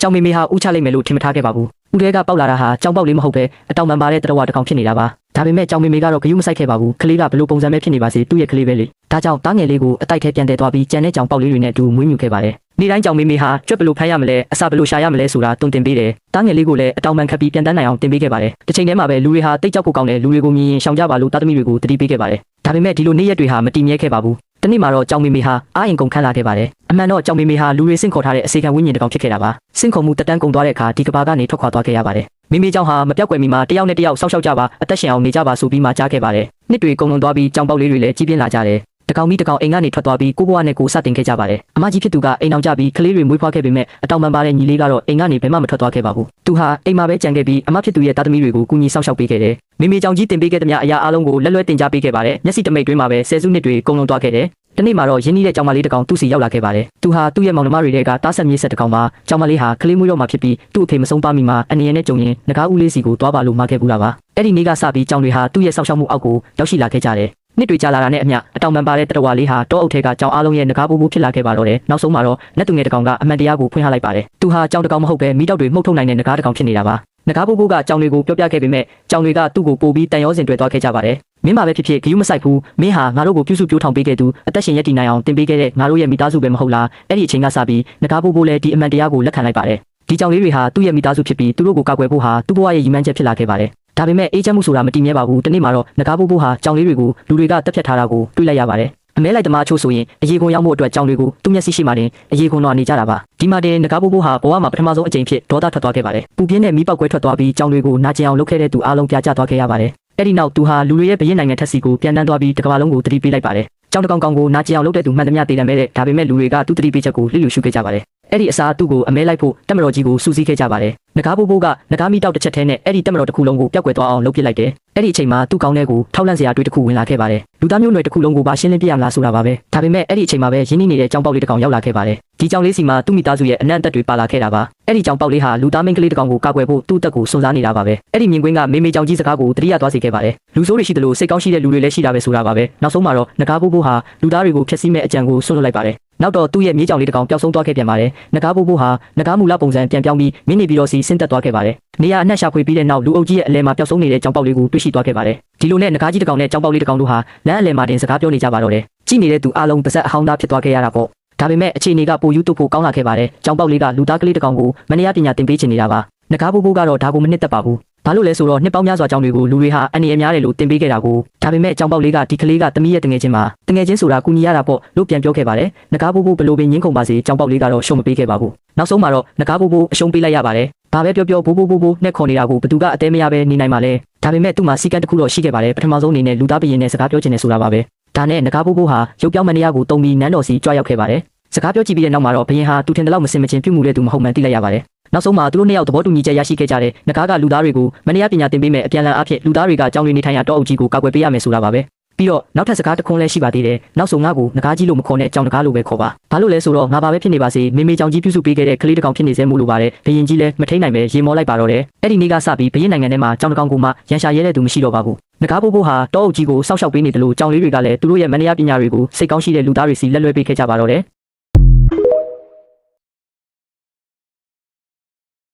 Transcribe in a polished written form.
ကြောင်မေမေဟာဥချလိုက်မယ်လို့ထင်မထားခဲ့ပါဘူး။ဦးထဲကပေါက်လာတာဟာကြောင်ပေါက်လေးမဟုတ်ပဲအတောင်ပံပါတဲ့တရဝတစ်ကောင်ဖြစ်နေတာပါ။ဒါပေမဲ့ကြောင်မေမေကတော့ဂယုမဆိုင်ခဲ့ပါဘူး။ကလေးကဘလို့ပုံစံပဲဖြစ်နေပါစေသူ့ရဲ့ကလေးပဲလေ။ဒါကြောင့်တားငယ်လေးကိုအတိုက်ထဲပြန်တည်သွားပြီးကြံတဲ့ကြောင်ပေါက်လေးတွေနဲ့အတူမွေးမြူခဲ့ပါတယ်။နေ့တိုင်းကြောင်မေမေဟာကြွက်ဘလို့ဖမ်းရမလဲအစာဘလို့ရှာရမလဲဆိုတာတွင်တင်ပေးတယ်။တားငယ်လေးကိုလည်းအတောင်ပံခတ်ပြီးပြန်တန်းနိုင်အောင်တင်ပေးခဲ့ပါတယ်။တစ်ချိန်တည်းမှာပဲလူတွေဟာတိတ်ကြောက်ဖို့ကောင်းတဲ့လူတွေကိုမြင်ရင်ရှောင်ကြပါလို့တာသမီတွေကိုတတိပေးခဲ့ပါတယ်။ဒါပေမဲ့ဒီလိုနေ့ရက်တွေဟာမတည်မြဲခဲ့ပါဘူး။တနေ့မှာတော့ကြောင်မေမေဟာအားရင်ကုန်ခန်းလာခဲ့ပါတယ်။အမှန်တော့ကြောင်မေမေဟာလူတွေစင့်ခေါ်ထားတဲ့အစေခံဝိညာဉ်တစ်ကောင်ဖြစ်ခဲ့တာပါ။စင့်ခေါ်မှုတက်တန်းကုန်သွားတဲ့အခါဒီကဘာကနေထွက်ခွာသွားခဲ့ရပါတယ်။မေမေကြောင်ဟာမပြောက်ကွယ်မီမှာတယောက်နဲ့တယောက်ဆောက်ရှောက်ကြပါအသက်ရှင်အောင်နေကြပါဆိုပြီးမှကြားခဲ့ပါတယ်။နှစ်တွေကုန်လွန်သွားပြီးကြောင်ပေါက်လေးတွေလည်းကြီးပြင်းလာကြတယ်။တကောင်မီတကောင်အိမ်ကနေထွက်သွားပြီးကိုဘွားနဲ့ကိုစတင်ခဲ့ကြပါတယ်။အမကြီးဖြစ်သူကအိမ်အောင်ကြပြီးကလေးတွေမွေးဖွားခဲ့ပေမဲ့အတောင်ပံပါတဲ့ညီလေးကတော့အိမ်ကနေဘယ်မှမထွက်သွားခဲ့ပါဘူး။သူဟာအိမ်မှာပဲကြံခဲ့ပြီးအမဖြစ်သူရဲ့သားသမီးတွေကိုကူညီဆောင်ရှောက်ပေးခဲ့တယ်။မေမေကြောင်ကြီးတင်ပေးခဲ့တဲ့များအရာအလုံးကိုလက်လွဲတင်ကြပေးခဲ့ပါတယ်။မျက်စိတမိတ်တွင်းမှာပဲဆယ်စုနှစ်တွေကုန်လွန်သွားခဲ့တယ်။တနေ့မှာတော့ရင်းနှီးတဲ့ကြောင်မလေးတစ်ကောင်သူ့စီရောက်လာခဲ့ပါတယ်။သူဟာသူ့ရဲ့မောင်နှမတွေကတားဆက်မြေးဆက်တစ်ကောင်ပါ။ကြောင်မလေးဟာကလေးမွေးတော့မှဖြစ်ပြီးသူ့အဖေမဆုံးပါမီမှာအနေနဲ့ကြုံရင်ငကားဦးလေးစီကိုတွားပါလို့မှာခဲ့ဘူးလားပါ။အဲ့ဒီနေ့ကစပြီးကြောင်တွေဟာသူ့ရဲ့ဆောက်ရှောက်မှုအောက်ကိုရောက်ရှိလာခဲ့ကြတယ်။နှစ်တွေကြာလာတာနဲ့အမျှအတောင်ပံပါတဲ့တရဝါလေးဟာတောအုပ်ထဲကကြောင်အားလုံးရဲ့ငကားပိုးပိုးဖြစ်လာခဲ့ပါတော့တယ်။နောက်ဆုံးမှာတော့လက်သူငယ်တစ်ကောင်ကအမှန်တရားကိုဖွင့်ဟလိုက်ပါတယ်။သူဟာကြောင်တစ်ကောင်မဟုတ်ပဲမိတောက်တွေမှုတ်ထုတ်နိုင်တဲ့ငကားတစ်ကောင်ဖြစ်နေတာပါ။ငကားပိုးပိုးကကြောင်တွေကိုပြောပြခဲ့ပေမဲ့ကြောင်တွေကသူ့ကိုပို့ပြီးတန်ရောစင်တွေ့သွားခဲ့ကြပါတယ်။မင်းပါပဲဖြစ်ဖြစ်ဂယုမဆိုင်ဘူးမင်းဟာငါတို့ကိုပြုစုပြောထောင်ပေးခဲ့သူအသက်ရှင်ရည်တည်နိုင်အောင်တင်ပေးခဲ့တဲ့ငါတို့ရဲ့မိသားစုပဲမဟုတ်လားအဲ့ဒီအချိန်ကစပြီးငကားပိုးပိုးလည်းဒီအမှန်တရားကိုလက်ခံလိုက်ပါတယ်ဒီကြောင်လေးတွေဟာသူ့ရဲ့မိသားစုဖြစ်ပြီးသူတို့ကိုကာကွယ်ဖို့ဟာသူ့ဘဝရဲ့ရည်မှန်းချက်ဖြစ်လာခဲ့ပါတယ်ဒါပေမဲ့အေးချမ်းမှုဆိုတာမတည်မြဲပါဘူးတနေ့မှာတော့ငကားပိုးပိုးဟာကြောင်လေးတွေကိုလူတွေကတက်ဖြတ်ထားတာကိုတွေ့လိုက်ရပါတယ်အမဲလိုက်သမားချို့ဆိုရင်အရေခွန်ရောက်မှုအတွက်ကြောင်တွေကိုသူ့မျက်စိရှိမှတင်အရေခွန်တော့နေကြတာပါဒီမှာတင်ငကားပိုးပိုးဟာဘဝမှာပထမဆုံးအကြိမ်ဖြစ်ဒေါသထွက်သွားခဲ့ပါတယ်ပူပြင်းတဲ့မီးပေါက်ကွဲထွက်သွားပြီးကြောင်တွေကိုနာကျင်အောင်လုပ်ခဲ့တဲ့သူအားလုံးပြာကျသွားခဲ့ရပါတယ်အဲ့ဒီနောက်သူဟာလူတွေရဲ့ဘရင်နိုင်ငံထက်စီကိုပြန်တန်းသွားပြီးတစ်ကမ္ဘာလုံးကိုတတိပေးလိုက်ပါတယ်ကြောင်တကောင်ကောင်ကိုနာကျင်အောင်လုပ်တဲ့သူမှန်သမျှတည်တယ်မဲ့တဲ့ဒါပေမဲ့လူတွေကသူ့တတိပေးချက်ကိုလျှို့ရှုခဲ့ကြပါတယ်အဲ့ဒီအစားသူ့ကိုအမဲလိုက်ဖို့တက်မတော်ကြီးကိုစူးစီးခဲ့ကြပါတယ်ငကားပိုးပိုးကငကားမီတောက်တစ်ချက်ထဲနဲ့အဲ့ဒီတက်မတော်တစ်ခုလုံးကိုပျောက်ကွယ်သွားအောင်လုပ်ပစ်လိုက်တယ်အဲ့ဒီအချိန်မှာသူ့ကောင်းတဲ့ကိုထောက်လန့်စရာတွေတစ်ခုဝင်လာခဲ့ပါတယ်လူသားမျိုးနွယ်တစ်ခုလုံးကိုပါရှင်းလင်းပြရမလားဆိုတာပါပဲဒါပေမဲ့အဲ့ဒီအချိန်မှာပဲရင်းနှီးနေတဲ့ကြောင်ပေါက်လေးတစ်ကောင်ရောက်လာခဲ့ပါတယ်ဒီကြောင်လေးစီမှာသူ့မိသားစုရဲ့အနံ့အသက်တွေပါလာခဲ့တာပါအဲ့ဒီကြောင်ပေါက်လေးဟာလူသားမင်းကလေးတစ်ကောင်ကိုကာကွယ်ဖို့သူ့အသက်ကိုစွန့်စားနေတာပါပဲအဲ့ဒီမြင်ကွင်းကမေမေကြောင်ကြီးစကားကိုတတိယသွားစေခဲ့ပါတယ်လူဆိုးတွေရှိတယ်လို့စိတ်ကောင်းရှိတဲ့လူတွေလည်းရှိတာပဲဆိုတာပါပဲနောက်ဆုံးမှာတော့ငကားပိုးပိုးဟာလူသားတွေကိုဖျက်ဆီးမဲ့အကြံကိုဆွတ်လွတ်လိုက်ပါတယ်နောက်တော့သူ့ရဲ့မြေးကြောင်လေးတစ်ကောင်ပျောက်ဆုံးသွားခဲ့ပြန်ပါတယ်ငကားပိုးပိုးဟာငကားမူလပုံစံပြန်ပြောင်းပြီးမင်းနေပြီးတော့စီဆင်းသက်သွားခဲ့ပါတယ်နေရာအနှံ့ရှာဖွေပြီးတဲ့နောက်လူအုပ်ကြီးရဲ့အလဲမှာပျောက်ဆုံးနေတဲ့ကြောင်ပေါက်လေးကိုတွေ့ရှိသွားခဲ့ပါတယ်ဒီလိုနဲ့ငကားကြီးတစ်ကောင်နဲ့ကြောင်ပေါက်လေးတစ်ကောင်တို့ဟာလမ်းအလဲမှာတင်စကားပြောနေကြပါတော့တယ်ကြည့်နေတဲ့သူအလုံးပါဇက်အဟောင်းသားဖြစ်သွားခဲ့ရတာပေါ့ဒါပေမဲ့အခြေအနေကပိုယူတုတ်ဖို့ကောင်းလာခဲ့ပါတယ်ကြောင်ပေါက်လေးကလူသားကလေးတစ်ကောင်ကိုမနေရပညာသင်ပေးချင်နေတာပါငကားပိုးပိုးကတော့ဒါကိုမနှစ်သက်ပါဘူးဘာလို့လဲဆိုတော့နှစ်ပေါင်းများစွာကြောင်တွေကိုလူတွေဟာအနေအများတယ်လို့တင်ပေးခဲ့တာကိုဒါပေမဲ့ကြောင်ပေါက်လေးကဒီကလေးကတမီးရဲ့တငယ်ချင်းမှာတငယ်ချင်းဆိုတာကူညီရတာပေါ့လို့ပြန်ပြောခဲ့ပါတယ်ငကားပိုးပိုးဘလို့ပင်ငင်းခုန်ပါစေကြောင်ပေါက်လေးကတော့ရှုံးမပေးခဲ့ပါဘူးနောက်ဆုံးမှာတော့ငကားပိုးပိုးအရှုံးပေးလိုက်ရပါတယ်ဘာပဲပြောပြောဘိုးဘိုးဘိုးဘိုးနဲ့ခေါ်နေတာကိုဘသူကအသေးမရပဲနေနိုင်ပါလဲဒါပေမဲ့သူ့မှာစီကံတစ်ခုတော့ရှိခဲ့ပါတယ်ပထမဆုံးအနေနဲ့လူသားဘရင်နဲ့စကားပြောချင်တယ်ဆိုတာပါပဲဒါနဲ့ငကားပိုးပိုးဟာရုပ်ပြောင်းမနေရကိုတုံပြီးနန်းတော်စီကြွရောက်ခဲ့ပါတယ်စကားပြောကြည့်ပြီးတဲ့နောက်မှာတော့ဘရင်ဟာသူထင်တယ်လို့မစင်မချင်းပြုမှုတဲ့သူမဟုတ်မှန်းသိလိုက်ရပါတယ်နောက်ဆုံးမှာသူတို့နှစ်ယောက်သဘောတူညီချက်ရရှိခဲ့ကြတဲ့ငကားကလူသားတွေကိုမနေရပညာသင်ပေးမယ်အပြန်အလှန်အဖြစ်လူသားတွေကကြောင်တွေနေထိုင်ရာတောအုပ်ကြီးကိုကာကွယ်ပေးရမယ်ဆိုတာပါပဲပြီးတော့နောက်ထပ်စကားတစ်ခွန်းလည်းရှိပါသေးတယ်နောက်ဆုံးငါ့ကိုငကားကြီးလို့မခေါ်နဲ့ကြောင်တကားလို့ပဲခေါ်ပါဘာလို့လဲဆိုတော့ငါဘာပဲဖြစ်နေပါစေမေမေကြောင်ကြီးပြုစုပေးခဲ့တဲ့ကလေးတစ်ကောင်ဖြစ်နေစေမို့လို့ပါတယ်ဘရင်ကြီးလည်းမထိန်နိုင်ပဲရေမောလိုက်ပါတော့တယ်အဲ့ဒီနေ့ကစပြီးဘရင်နိုင်ငံထဲမှာကြောင်တကောင်ကိုမှရန်ရှာရဲတဲ့သူမရှိတော့ပါဘူးငကားပိုးပိုးဟာတောအုပ်ကြီးကိုစောက်ရှောက်ပေးနေတယ်လို့ကြောင်လေးတွေကလည်းသူတို့ရဲ့မနေရပညာတွေကိုစိတ်ကောင်းရှိတဲ့လူသားတွေစီလက်လွဲပေးခဲ့ကြပါတော့တယ်